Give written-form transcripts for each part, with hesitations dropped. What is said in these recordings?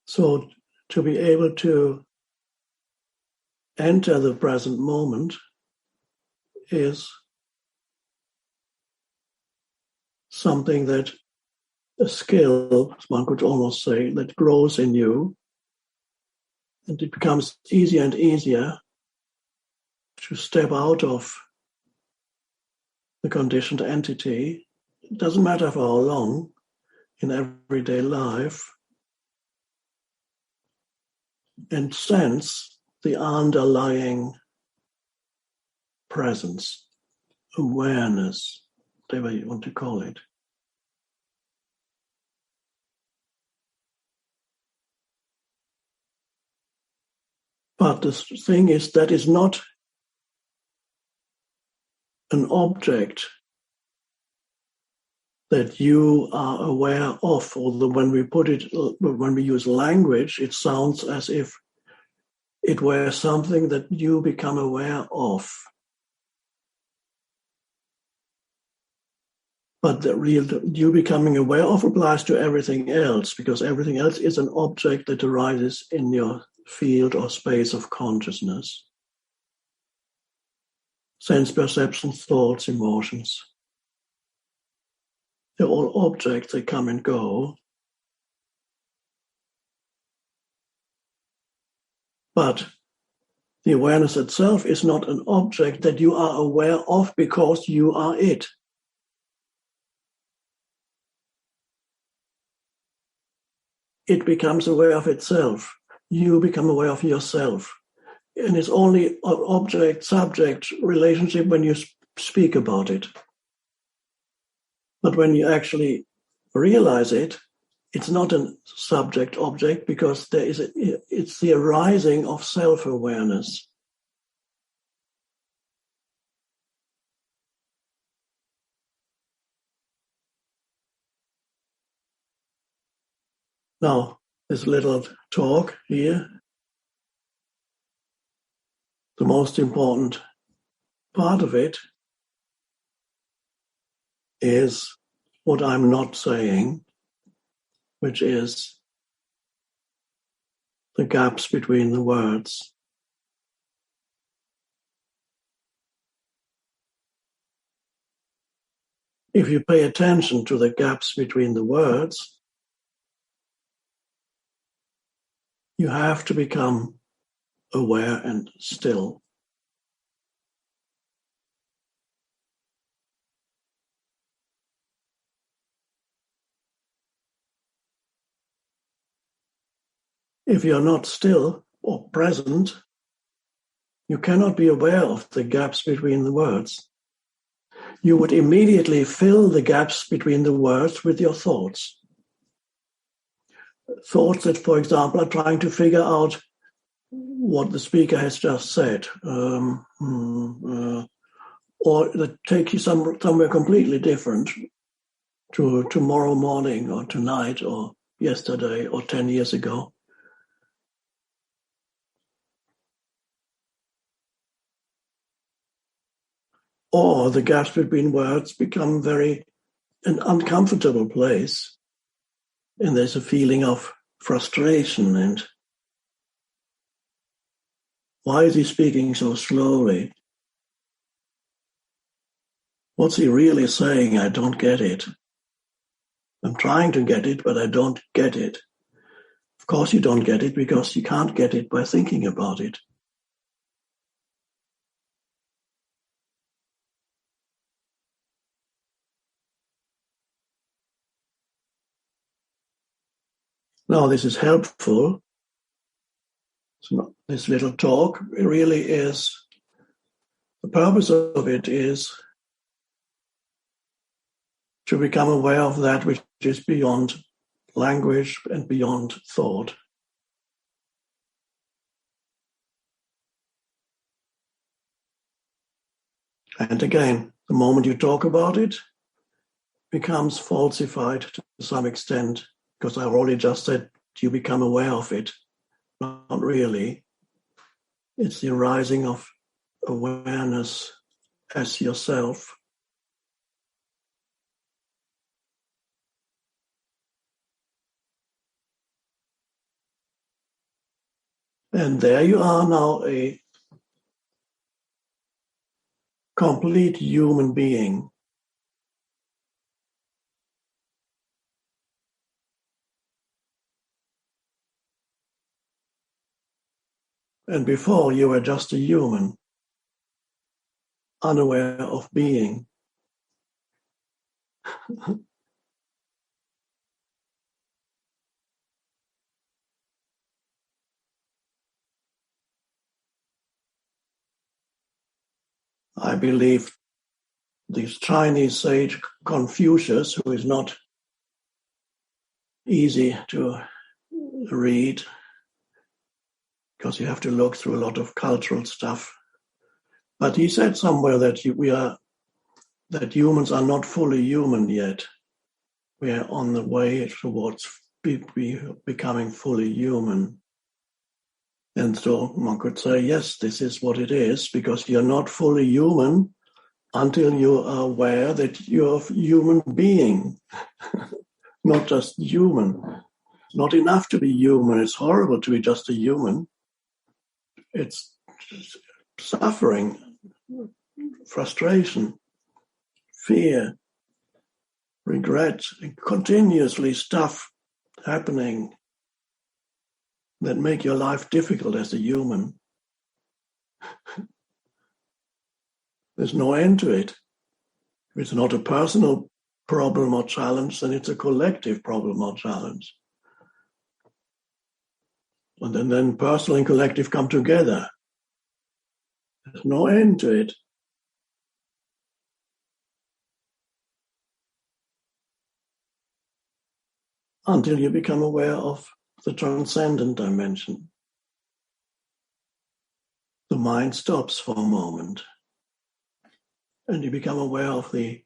So to be able to enter the present moment is something that a skill, one could almost say, that grows in you, and it becomes easier and easier to step out of the conditioned entity. It doesn't matter for how long in everyday life, and sense the underlying presence, awareness, whatever you want to call it. But the thing is, that is not an object that you are aware of, although when we use language, it sounds as if it were something that you become aware of. But the real you becoming aware of applies to everything else, because everything else is an object that arises in your field or space of consciousness. Sense perceptions, thoughts, emotions. They're all objects, they come and go. But the awareness itself is not an object that you are aware of because you are it. It becomes aware of itself. You become aware of yourself. And it's only an object-subject relationship when you speak about it. But when you actually realize it, it's not a subject-object because it's the arising of self-awareness. Now, this little talk here, the most important part of it is what I'm not saying, which is the gaps between the words. If you pay attention to the gaps between the words, you have to become aware and still. If you're not still or present, you cannot be aware of the gaps between the words. You would immediately fill the gaps between the words with your thoughts. Thoughts that, for example, are trying to figure out what the speaker has just said, or that take you somewhere completely different to tomorrow morning or tonight or yesterday or 10 years ago. Or the gaps between words become an uncomfortable place, and there's a feeling of frustration and why is he speaking so slowly? What's he really saying? I don't get it. I'm trying to get it, but I don't get it. Of course you don't get it because you can't get it by thinking about it. Now, this is helpful. So this little talk really is, the purpose of it is to become aware of that which is beyond language and beyond thought. And again, the moment you talk about it, becomes falsified to some extent, because I already just said you become aware of it. Not really. It's the arising of awareness as yourself. And there you are now, a complete human being. And before, you were just a human, unaware of being. I believe this Chinese sage Confucius, who is not easy to read because you have to look through a lot of cultural stuff. But he said somewhere that that humans are not fully human yet. We are on the way towards becoming fully human. And so one could say, yes, this is what it is, because you're not fully human until you are aware that you're a human being, not just human. Not enough to be human. It's horrible to be just a human. It's suffering, frustration, fear, regret, continuously stuff happening that make your life difficult as a human. There's no end to it. If it's not a personal problem or challenge, then it's a collective problem or challenge. And then personal and collective come together. There's no end to it. Until you become aware of the transcendent dimension. The mind stops for a moment, and you become aware of the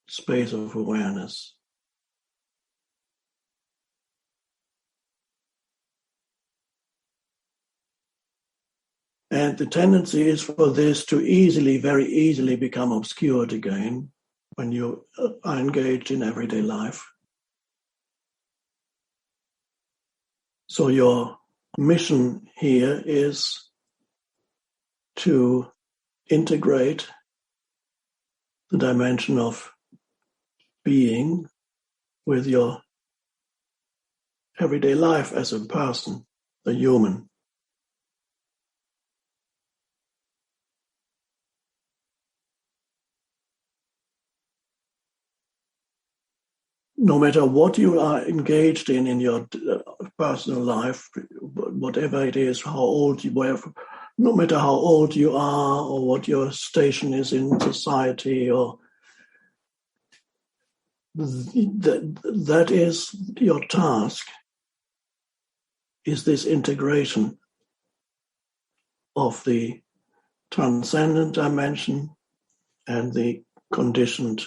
space of awareness. And the tendency is for this to very easily become obscured again when you are engaged in everyday life. So your mission here is to integrate the dimension of being with your everyday life as a person, a human. No matter what you are engaged in your personal life, whatever it is, how old you were, no matter how old you are or what your station is in society, or that is your task, is this integration of the transcendent dimension and the conditioned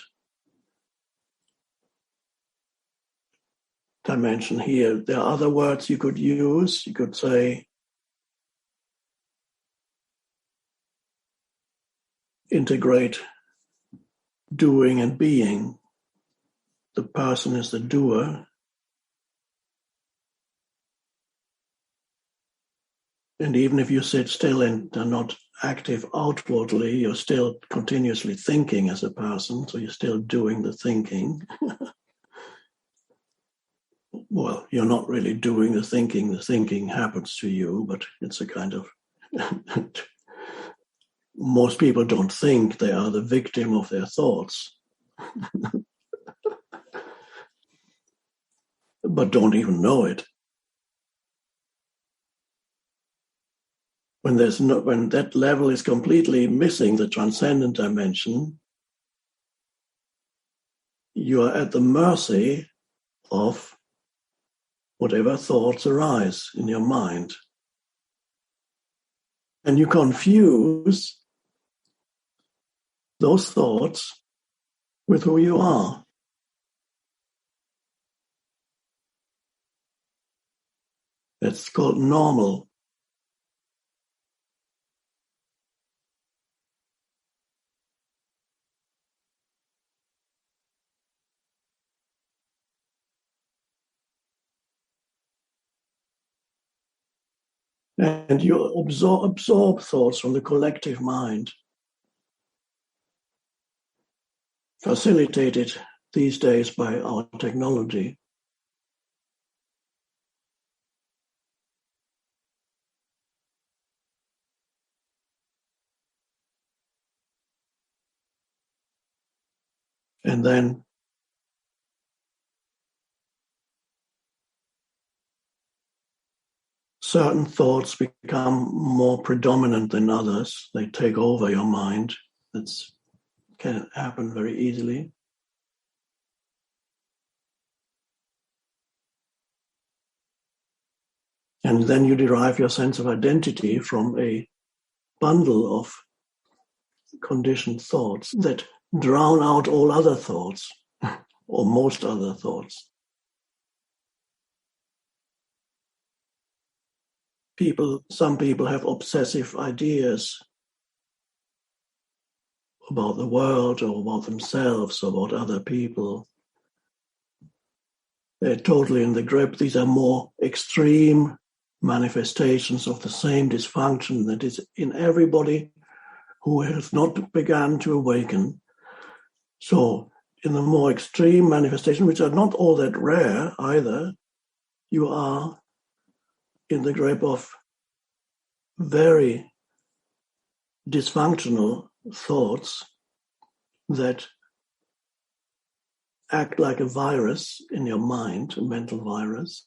dimension here. There are other words you could use. You could say integrate doing and being. The person is the doer. And even if you sit still and are not active outwardly, you're still continuously thinking as a person, so you're still doing the thinking. Well, you're not really doing the thinking happens to you, but it's a kind of... Most people don't think, they are the victim of their thoughts. But don't even know it. When that level is completely missing the transcendent dimension, you are at the mercy of whatever thoughts arise in your mind. And you confuse those thoughts with who you are. That's called normal. And you absorb thoughts from the collective mind, facilitated these days by our technology. And then certain thoughts become more predominant than others. They take over your mind. That can happen very easily. And then you derive your sense of identity from a bundle of conditioned thoughts that drown out all other thoughts, or most other thoughts. Some people have obsessive ideas about the world or about themselves or about other people. They're totally in the grip. These are more extreme manifestations of the same dysfunction that is in everybody who has not begun to awaken. So in the more extreme manifestations, which are not all that rare either, you are in the grip of very dysfunctional thoughts that act like a virus in your mind, a mental virus,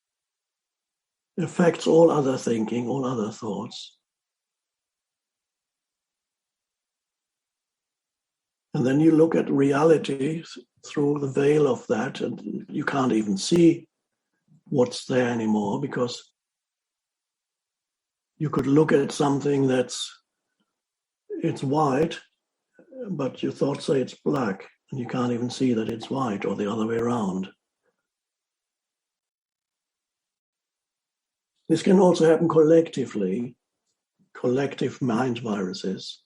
affects all other thinking, all other thoughts. And then you look at reality through the veil of that, and you can't even see what's there anymore, because you could look at something it's white, but your thoughts say it's black, and you can't even see that it's white, or the other way around. This can also happen collectively, collective mind viruses.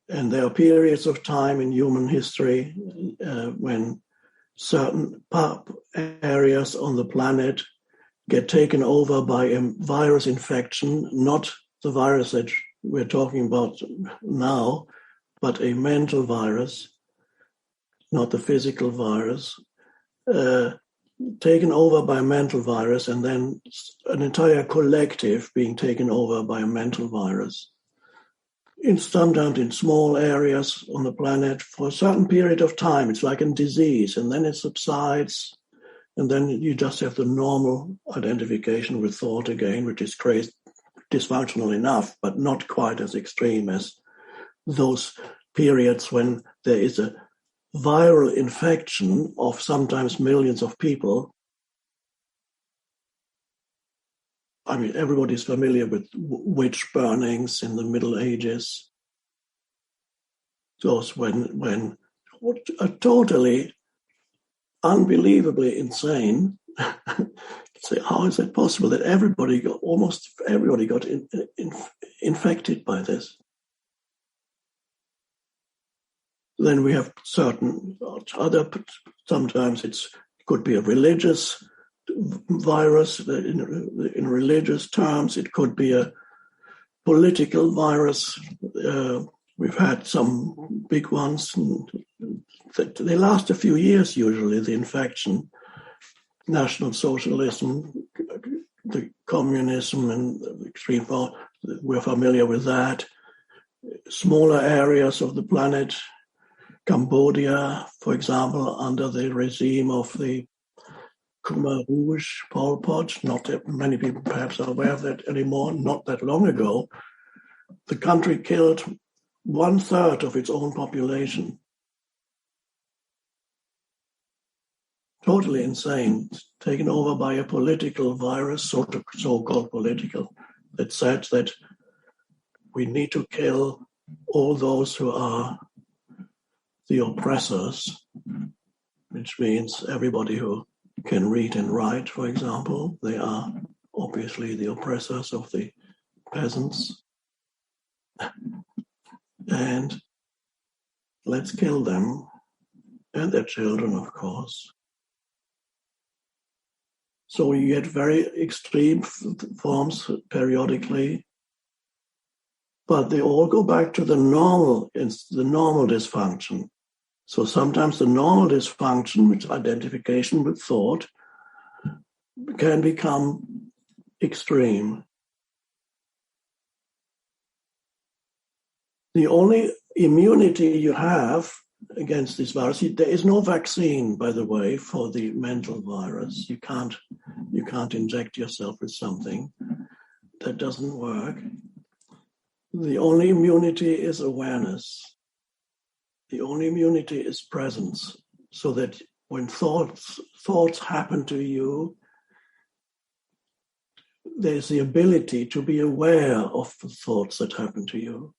And there are periods of time in human history when certain areas on the planet get taken over by a virus infection, not the virus that we're talking about now, but a mental virus, not the physical virus, taken over by a mental virus, and then an entire collective being taken over by a mental virus. Sometimes in small areas on the planet for a certain period of time. It's like a disease, and then it subsides, and then you just have the normal identification with thought again, which is dysfunctional enough, but not quite as extreme as those periods when there is a viral infection of sometimes millions of people. I mean, everybody's familiar with witch burnings in the Middle Ages. Those when totally unbelievably insane. So how is it possible that almost everybody got infected by this? Then we have certain other, sometimes it could be a religious virus. In religious terms, it could be a political virus. We've had some big ones. They last a few years, usually, the infection. National Socialism, the communism, and the extreme power, we're familiar with that. Smaller areas of the planet, Cambodia, for example, under the regime of the Khmer Rouge, Pol Pot. Not that many people perhaps are aware of that anymore. Not that long ago, the country killed 1/3 of its own population. Totally insane, taken over by a political virus, so-called political, that said that we need to kill all those who are the oppressors, which means everybody who can read and write, for example. They are obviously the oppressors of the peasants. And let's kill them and their children, of course. So you get very extreme forms periodically, but they all go back to the normal dysfunction. So sometimes the normal dysfunction, which is identification with thought, can become extreme. The only immunity you have against this virus, there is no vaccine, by the way, for the mental virus. You can't inject yourself with something that doesn't work. The only immunity is awareness. The only immunity is presence, so that when thoughts happen to you, there's the ability to be aware of the thoughts that happen to you,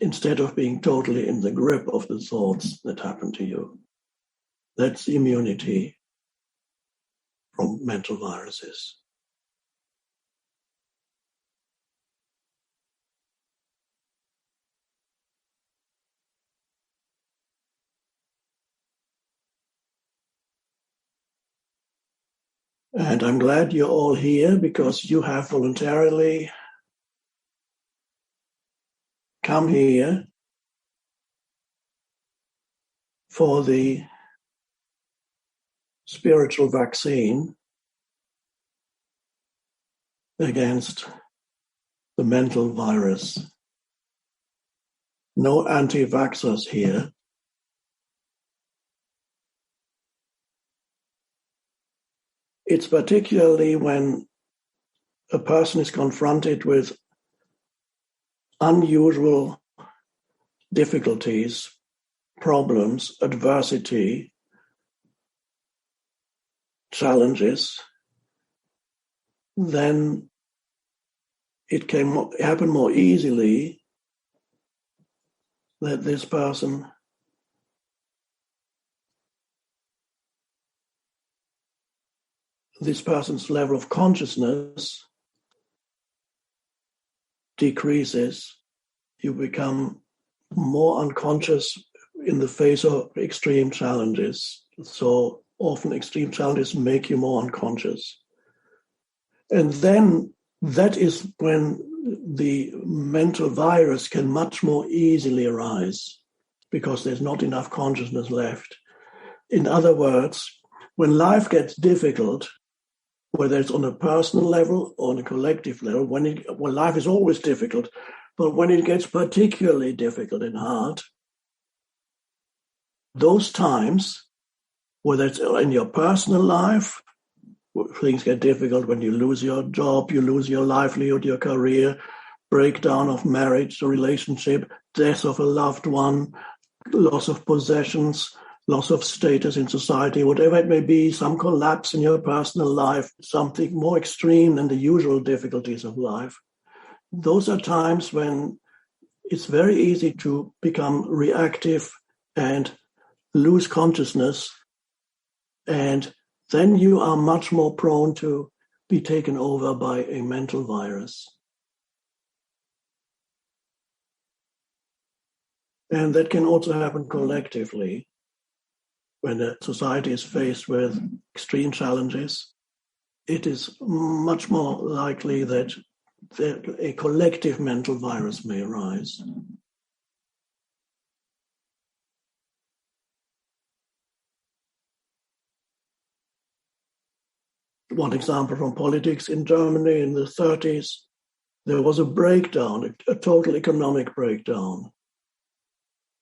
instead of being totally in the grip of the thoughts that happen to you. That's immunity from mental viruses. And I'm glad you're all here, because you have voluntarily come here for the spiritual vaccine against the mental virus. No anti-vaxxers here. It's particularly when a person is confronted with unusual difficulties, problems, adversity, challenges, then it can happen more easily that this person's level of consciousness decreases. You become more unconscious in the face of extreme challenges. So often extreme challenges make you more unconscious. And then that is when the mental virus can much more easily arise, because there's not enough consciousness left. In other words, when life gets difficult, whether it's on a personal level or on a collective level, when life is always difficult, but when it gets particularly difficult and hard, those times, whether it's in your personal life, things get difficult when you lose your job, you lose your livelihood, your career, breakdown of marriage, a relationship, death of a loved one, loss of possessions, loss of status in society, whatever it may be, some collapse in your personal life, something more extreme than the usual difficulties of life. Those are times when it's very easy to become reactive and lose consciousness, and then you are much more prone to be taken over by a mental virus. And that can also happen collectively. When a society is faced with extreme challenges, it is much more likely that a collective mental virus may arise. One example from politics in Germany in the 30s, there was a breakdown, a total economic breakdown.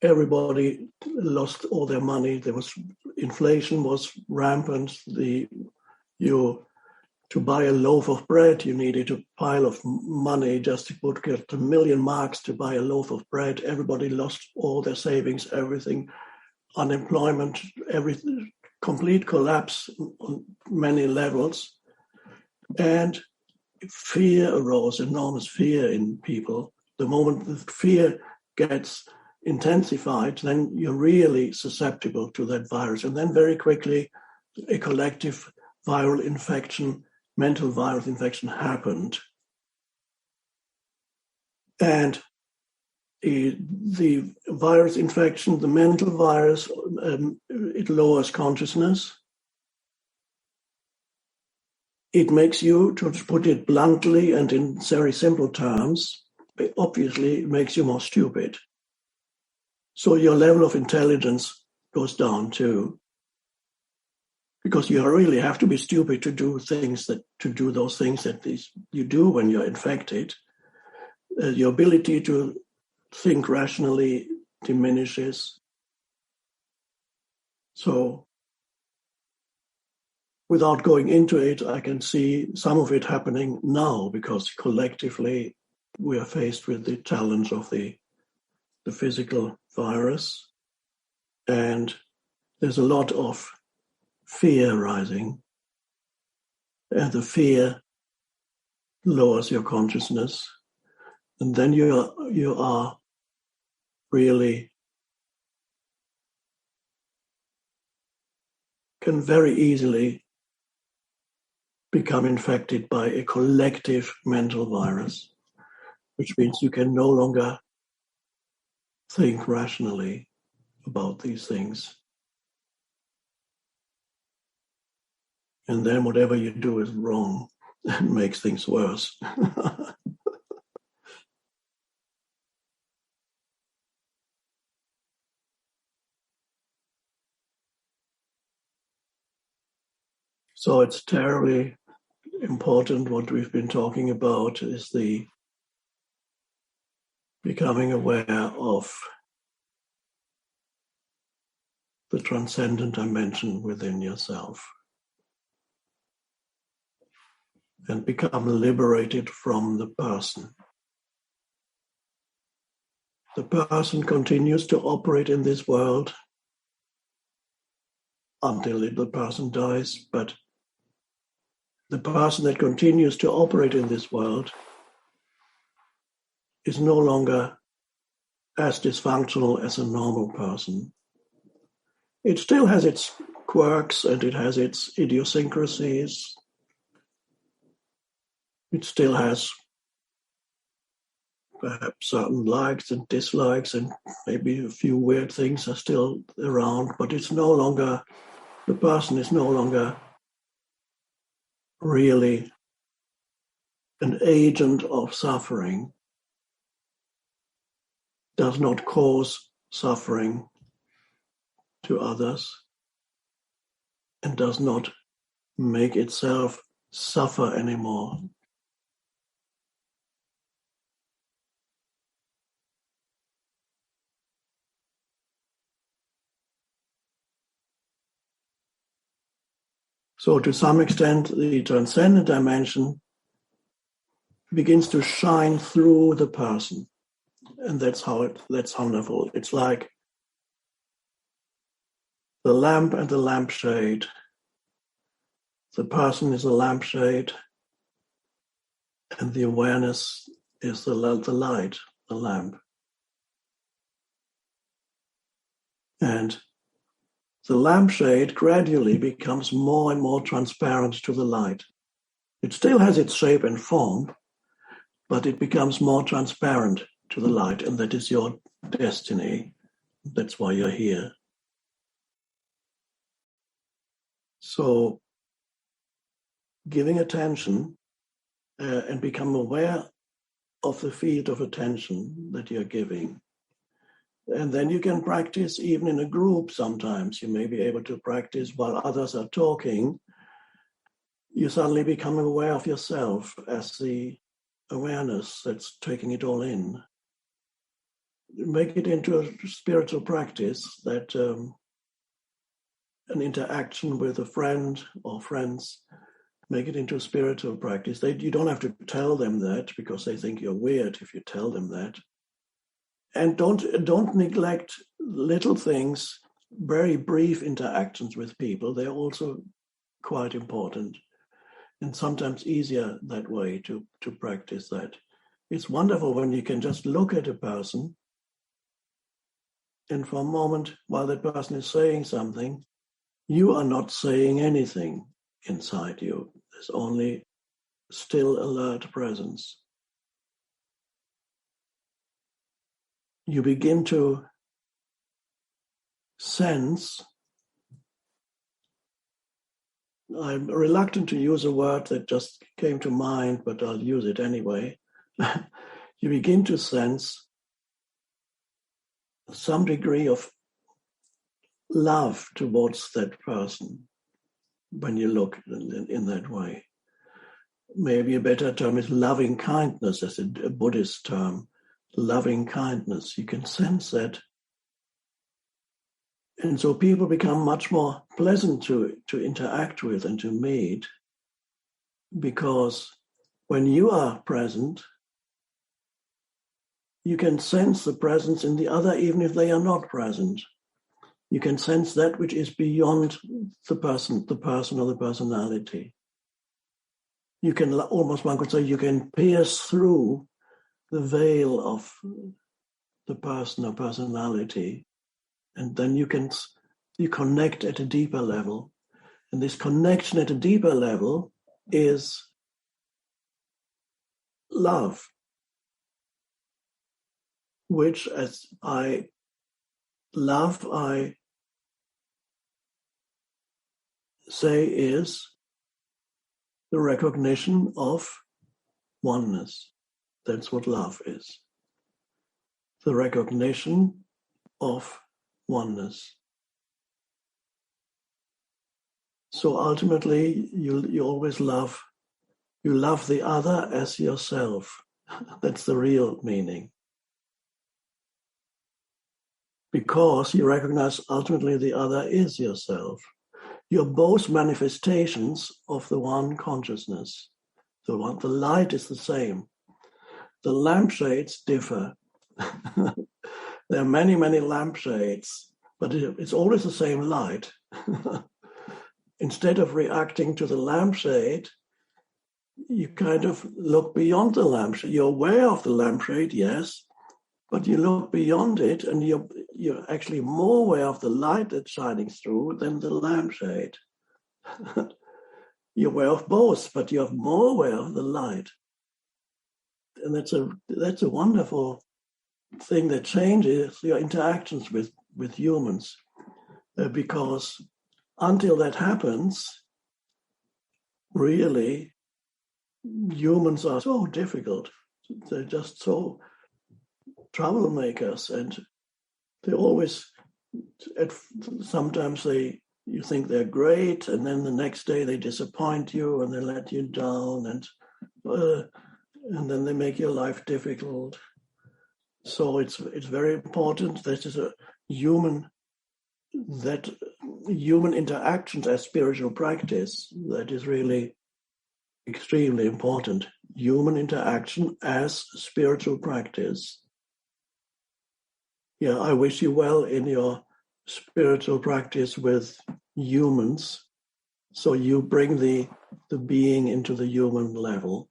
Everybody lost all their money. Inflation was rampant. To buy a loaf of bread, you needed a pile of money just to get 1 million marks to buy a loaf of bread. Everybody lost all their savings, everything, unemployment, everything, complete collapse on many levels. And fear arose, enormous fear in people. The moment the fear gets intensified, then you're really susceptible to that virus. And then very quickly, a collective viral infection, mental viral infection happened. And the virus infection, the mental virus, it lowers consciousness. it makes you, to put it bluntly and in very simple terms, obviously it makes you more stupid. So your level of intelligence goes down too, because you really have to be stupid to do those things that you do when you're infected. Your ability to think rationally diminishes. So without going into it, I can see some of it happening now, because collectively we are faced with the challenge of the physical virus, and there's a lot of fear rising, and the fear lowers your consciousness, and then you are really can very easily become infected by a collective mental virus, which means you can no longer think rationally about these things. And then whatever you do is wrong and makes things worse. So it's terribly important. What we've been talking about is the becoming aware of the transcendent dimension within yourself and become liberated from the person. The person continues to operate in this world until the person dies, but the person that continues to operate in this world is no longer as dysfunctional as a normal person. It still has its quirks and it has its idiosyncrasies. It still has perhaps certain likes and dislikes, and maybe a few weird things are still around, but it's no longer, the person is no longer really an agent of suffering, does not cause suffering to others, and does not make itself suffer anymore. So to some extent, the transcendent dimension begins to shine through the person. And that's wonderful. It's like the lamp and the lampshade. The person is a lampshade, and the awareness is the light, the lamp. And the lampshade gradually becomes more and more transparent to the light. It still has its shape and form, but it becomes more transparent to the light, and that is your destiny. That's why you're here. So giving attention and become aware of the field of attention that you're giving. And then you can practice even in a group sometimes. You may be able to practice while others are talking. You suddenly become aware of yourself as the awareness that's taking it all in. Make it into a spiritual practice, that an interaction with a friend or friends, make it into a spiritual practice. You don't have to tell them that, because they think you're weird if you tell them that. And don't neglect little things, very brief interactions with people. They're also quite important, and sometimes easier that way to practice that. It's wonderful when you can just look at a person, and for a moment, while that person is saying something, you are not saying anything inside you. There's only still, alert presence. You begin to sense I'm reluctant to use a word that just came to mind, but I'll use it anyway. You begin to sense some degree of love towards that person when you look in that way. Maybe a better term is loving kindness, as a Buddhist term. Loving kindness. You can sense that. And so people become much more pleasant to interact with and to meet, because when you are present, you can sense the presence in the other, even if they are not present. You can sense that which is beyond the person or the personality. You can almost, one could say, you can pierce through the veil of the person or personality, and then you connect at a deeper level. And this connection at a deeper level is love, which as I say is the recognition of oneness. That's what love is. The recognition of oneness. So ultimately, you always love the other as yourself. That's the real meaning. Because you recognize ultimately the other is yourself. You're both manifestations of the one consciousness. The light is the same. The lampshades differ. There are many, many lampshades, but it's always the same light. Instead of reacting to the lampshade, you kind of look beyond the lampshade. You're aware of the lampshade, yes, but you look beyond it, and you're actually more aware of the light that's shining through than the lampshade. You're aware of both, but you're more aware of the light. And that's a wonderful thing that changes your interactions with humans. Because until that happens, really, humans are so difficult. They're just so troublemakers, and they always, sometimes you think they're great, and then the next day they disappoint you and they let you down, and then they make your life difficult. So it's very important that is human interactions as spiritual practice. That is really extremely important. Human interaction as spiritual practice. Yeah, I wish you well in your spiritual practice with humans. So you bring the being into the human level.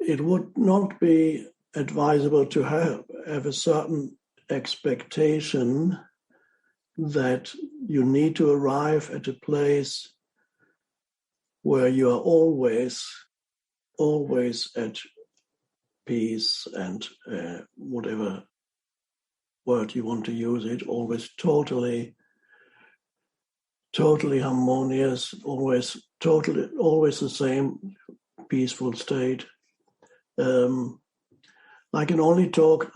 It would not be advisable to have a certain expectation that you need to arrive at a place where you are always at peace and whatever word you want to use it, always totally harmonious, always the same peaceful state. I can only talk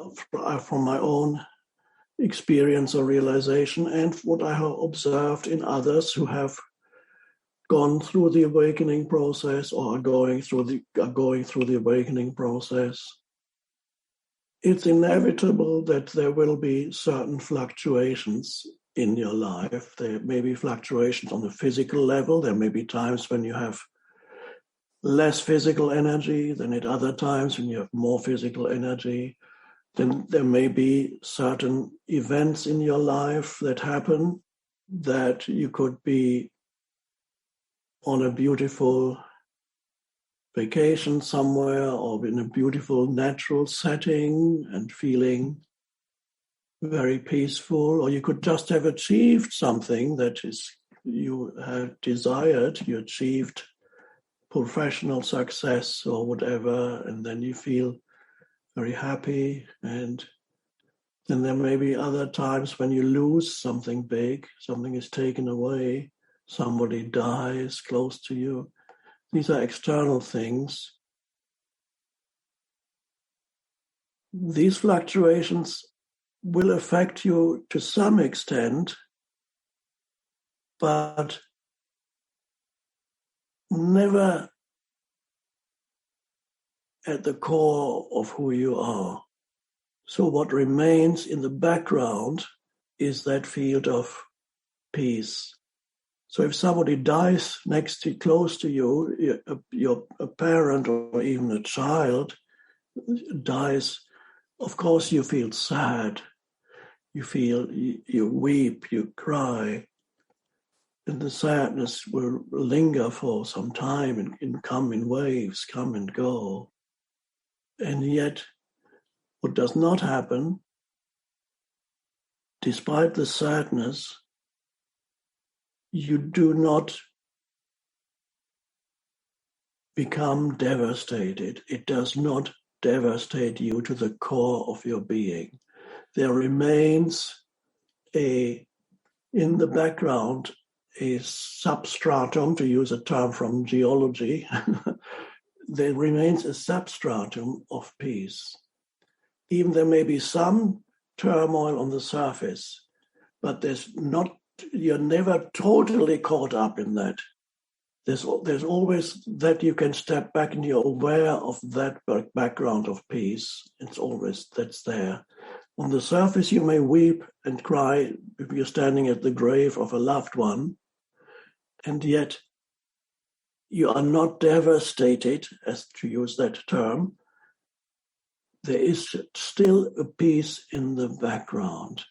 from my own experience or realization and what I have observed in others who have gone through the awakening process or are going through the awakening process. It's inevitable that there will be certain fluctuations in your life. There may be fluctuations on the physical level. There may be times when you have less physical energy than at other times when you have more physical energy. Then there may be certain events in your life that happen that you could be on a beautiful vacation somewhere or in a beautiful natural setting and feeling very peaceful, or you could just have achieved something that is you had desired, you achieved professional success or whatever, and then you feel very happy, and And there may be other times when you lose something big, something is taken away, somebody dies close to you. These are external things. These fluctuations will affect you to some extent, but never at the core of who you are. So what remains in the background is that field of peace. So if somebody dies close to you, a parent or even a child dies, of course you feel sad. You weep, you cry. And the sadness will linger for some time and come in waves, come and go. And yet, what does not happen, despite the sadness, you do not become devastated. It does not devastate you to the core of your being. There remains in the background, a substratum, to use a term from geology, there remains a substratum of peace. Even there may be some turmoil on the surface, but you're never totally caught up in that. There's always that you can step back and you're aware of that background of peace. That's there. On the surface, you may weep and cry if you're standing at the grave of a loved one, and yet you are not devastated, as to use that term. There is still a peace in the background.